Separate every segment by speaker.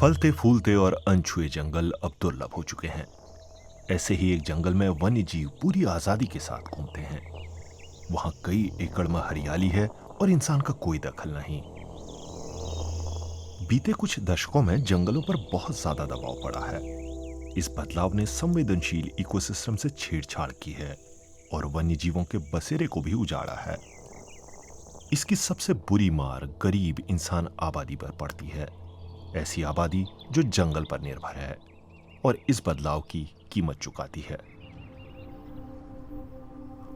Speaker 1: फलते फूलते और अनछुए जंगल अब दुर्लभ हो चुके हैं। ऐसे ही एक जंगल में वन्य जीव पूरी आजादी के साथ घूमते हैं। वहां कई एकड़ में हरियाली है और इंसान का कोई दखल नहीं। बीते कुछ दशकों में जंगलों पर बहुत ज्यादा दबाव पड़ा है। इस बदलाव ने संवेदनशील इकोसिस्टम से छेड़छाड़ की है और वन्य जीवों के बसेरे को भी उजाड़ा है। इसकी सबसे बुरी मार गरीब इंसान आबादी पर पड़ती है, ऐसी आबादी जो जंगल पर निर्भर है और इस बदलाव की कीमत चुकाती है।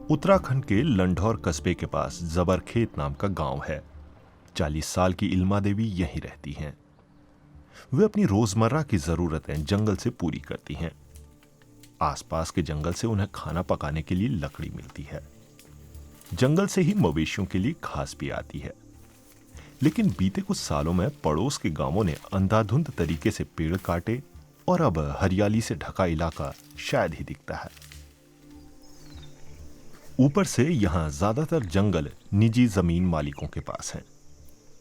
Speaker 1: उत्तराखंड के लंढौर कस्बे के पास जबरखेत नाम का गांव है। 40 साल की इल्मा देवी यहीं रहती हैं। वे अपनी रोजमर्रा की जरूरतें जंगल से पूरी करती हैं। आसपास के जंगल से उन्हें खाना पकाने के लिए लकड़ी मिलती है। जंगल से ही मवेशियों के लिए घास भी आती है। लेकिन बीते कुछ सालों में पड़ोस के गांवों ने अंधाधुंध तरीके से पेड़ काटे और अब हरियाली से ढका इलाका शायद ही दिखता है। ऊपर से यहां ज्यादातर जंगल निजी जमीन मालिकों के पास हैं।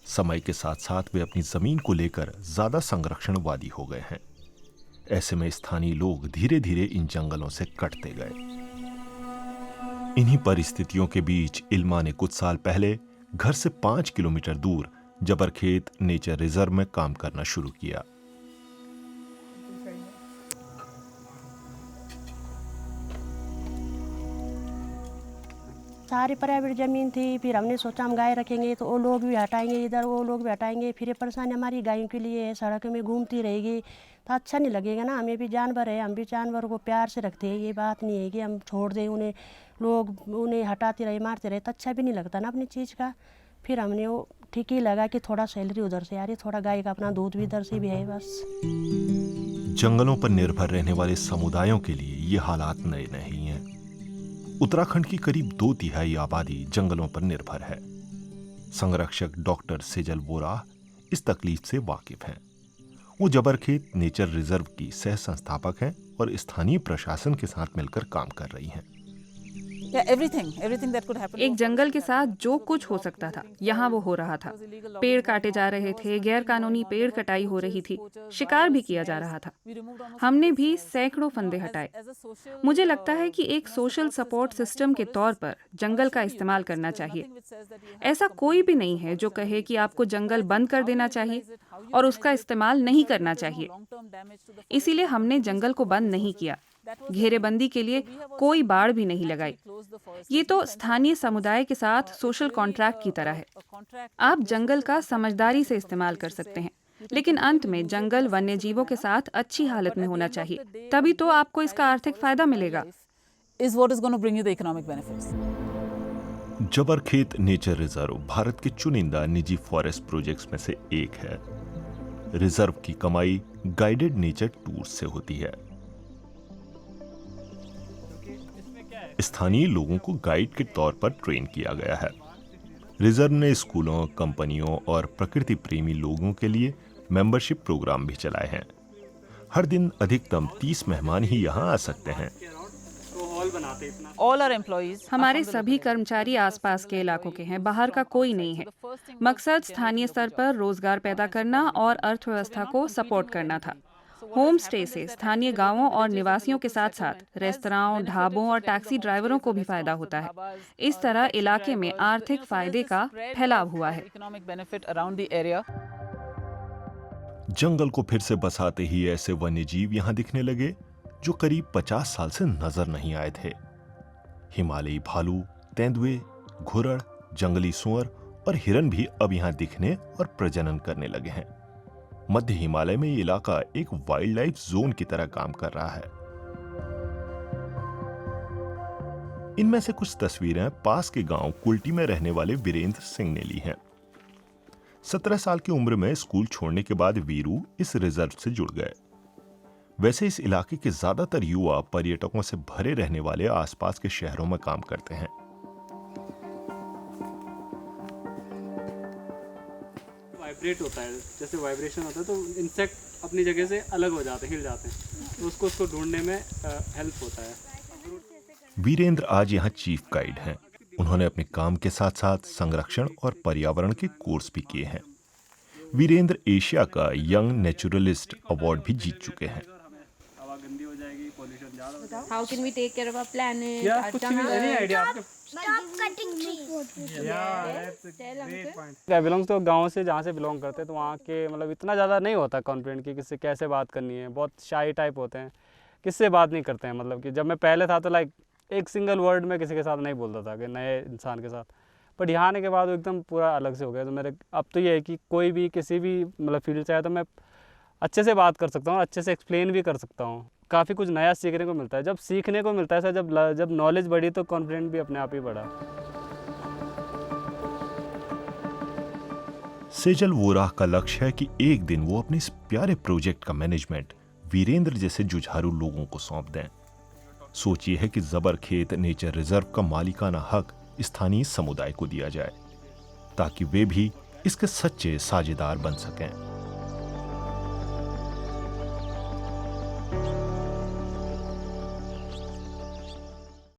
Speaker 1: समय के साथ साथ वे अपनी जमीन को लेकर ज्यादा संरक्षणवादी हो गए हैं। ऐसे में स्थानीय लोग धीरे धीरे इन जंगलों से कटते गए। इन्हीं परिस्थितियों के बीच इल्मा ने कुछ साल पहले घर से 5 किलोमीटर दूर जबरखेत नेचर रिजर्व में काम करना शुरू किया।
Speaker 2: सारी प्राइवेट ज़मीन थी। फिर हमने सोचा हम गाय रखेंगे तो वो लोग भी हटाएंगे, इधर वो लोग भी हटाएंगे। फिर ये परेशानी हमारी गायों के लिए है, सड़क में घूमती रहेगी तो अच्छा नहीं लगेगा ना। हमें भी जानवर है, हम भी जानवर को प्यार से रखते हैं। ये बात नहीं है कि हम छोड़ दें उन्हें, लोग उन्हें हटाते रहे मारते रहे तो अच्छा भी नहीं लगता ना अपनी चीज़ का। फिर हमने वो ठीक ही लगा कि थोड़ा सैलरी उधर से आ रही, थोड़ा गाय का अपना दूध भी इधर से भी है बस।
Speaker 1: जंगलों पर निर्भर रहने वाले समुदायों के लिए ये हालात नए नहीं हैं। उत्तराखंड की करीब 2/3 आबादी जंगलों पर निर्भर है। संरक्षक डॉक्टर सेजल वोरा इस तकलीफ से वाकिफ हैं। वो जबरखेत नेचर रिजर्व की सह संस्थापक हैं और स्थानीय प्रशासन के साथ मिलकर काम कर रही हैं।
Speaker 3: एक जंगल के साथ जो कुछ हो सकता था यहाँ वो हो रहा था। पेड़ काटे जा रहे थे, गैर कानूनी पेड़ कटाई हो रही थी, शिकार भी किया जा रहा था। हमने भी सैकड़ों फंदे हटाए। मुझे लगता है कि एक सोशल सपोर्ट सिस्टम के तौर पर जंगल का इस्तेमाल करना चाहिए। ऐसा कोई भी नहीं है जो कहे कि आपको जंगल बंद कर देना चाहिए और उसका इस्तेमाल नहीं करना चाहिए। इसीलिए हमने जंगल को बंद नहीं किया, घेरेबंदी के लिए कोई बाड़ भी नहीं लगाई। ये तो स्थानीय समुदाय के साथ सोशल कॉन्ट्रैक्ट की तरह है। आप जंगल का समझदारी से इस्तेमाल कर सकते हैं, लेकिन अंत में जंगल वन्य जीवों के साथ अच्छी हालत में होना चाहिए, तभी तो आपको इसका आर्थिक फायदा मिलेगा।
Speaker 1: जबरखेत नेचर रिजर्व भारत के चुनिंदा निजी फॉरेस्ट प्रोजेक्ट्स में से एक है। रिजर्व की कमाई गाइडेड नेचर टूर से होती है। स्थानीय लोगों को गाइड के तौर पर ट्रेन किया गया है। रिजर्व ने स्कूलों, कंपनियों और प्रकृति प्रेमी लोगों के लिए मेंबरशिप प्रोग्राम भी चलाए हैं। हर दिन अधिकतम 30 मेहमान ही यहां आ सकते हैं।
Speaker 3: हमारे सभी कर्मचारी आसपास के इलाकों के हैं, बाहर का कोई नहीं है। मकसद स्थानीय स्तर पर रोजगार पैदा करना और अर्थव्यवस्था को सपोर्ट करना था। होम स्टे से स्थानीय गांवों और निवासियों के साथ साथ रेस्तराओं, ढाबों और टैक्सी ड्राइवरों को भी फायदा होता है। इस तरह इलाके में आर्थिक फायदे का फैलाव हुआ है।
Speaker 1: जंगल को फिर से बसाते ही ऐसे वन्यजीव यहां दिखने लगे जो करीब 50 साल से नजर नहीं आए थे। हिमालयी भालू, तेंदुए, घुरड़, जंगली सुअर और हिरन भी अब यहां दिखने और प्रजनन करने लगे हैं। मध्य हिमालय में ये इलाका एक वाइल्ड लाइफ जोन की तरह काम कर रहा है। इनमें से कुछ तस्वीरें पास के गांव कुल्टी में रहने वाले वीरेंद्र सिंह ने ली हैं। 17 साल की उम्र में स्कूल छोड़ने के बाद वीरू इस रिजर्व से जुड़ गए। वैसे इस इलाके के ज्यादातर युवा पर्यटकों से भरे रहने वाले आसपास के शहरों में काम करते हैं।
Speaker 4: वाइब्रेट होता है, जैसे वाइब्रेशन होता है तो इंसेक्ट अपनी जगह से अलग हो जाते हैं, हिल जाते हैं, तो उसको ढूंढने में हेल्प होता है।
Speaker 1: वीरेंद्र आज यहाँ चीफ गाइड हैं। उन्होंने अपने काम के साथ साथ संरक्षण और पर्यावरण के कोर्स भी किए हैं। वीरेंद्र एशिया का यंग नेचुरलिस्ट अवार्ड भी जीत चुके हैं।
Speaker 4: हवा गंदी हो जाएगी, पॉल्यूशन ज़्यादा हो जाएगा।
Speaker 5: How can we take care of our planet?
Speaker 4: या
Speaker 5: our
Speaker 4: कुछ भी
Speaker 5: jungle?
Speaker 4: एनी आइडिया आपके?
Speaker 6: Stop cutting trees.
Speaker 4: क्या बिलोंग तो गांव से जहाँ से बिलोंग करते हैं, तो वहाँ के मतलब इतना ज़्यादा नहीं होता कॉन्फिडेंट कि किससे कैसे बात करनी है, बहुत शाई टाइप होते हैं, किससे बात नहीं करते हैं। मतलब कि जब मैं पहले था तो लाइक एक सिंगल वर्ड में किसी के साथ नहीं बोलता था कि नए इंसान के साथ, बट यहाँ आने के बाद वो एकदम पूरा अलग से हो गया। तो मेरे अब तो ये है कि कोई भी किसी भी मतलब फील्ड से आया तो मैं अच्छे से बात कर सकता हूँ, अच्छे से एक्सप्लेन भी कर सकता हूँ। काफ़ी कुछ नया सीखने को मिलता है। जब सीखने को मिलता है सर, जब नॉलेज बढ़ी तो कॉन्फिडेंट भी अपने आप ही बढ़ा।
Speaker 1: सेजल वोराह का लक्ष्य है कि एक दिन वो अपने इस प्यारे प्रोजेक्ट का मैनेजमेंट वीरेंद्र जैसे जुझारू लोगों को सौंप दें। सोच ये है कि जबरखेत नेचर रिजर्व का मालिकाना हक स्थानीय समुदाय को दिया जाए ताकि वे भी इसके सच्चे साझेदार बन सकें।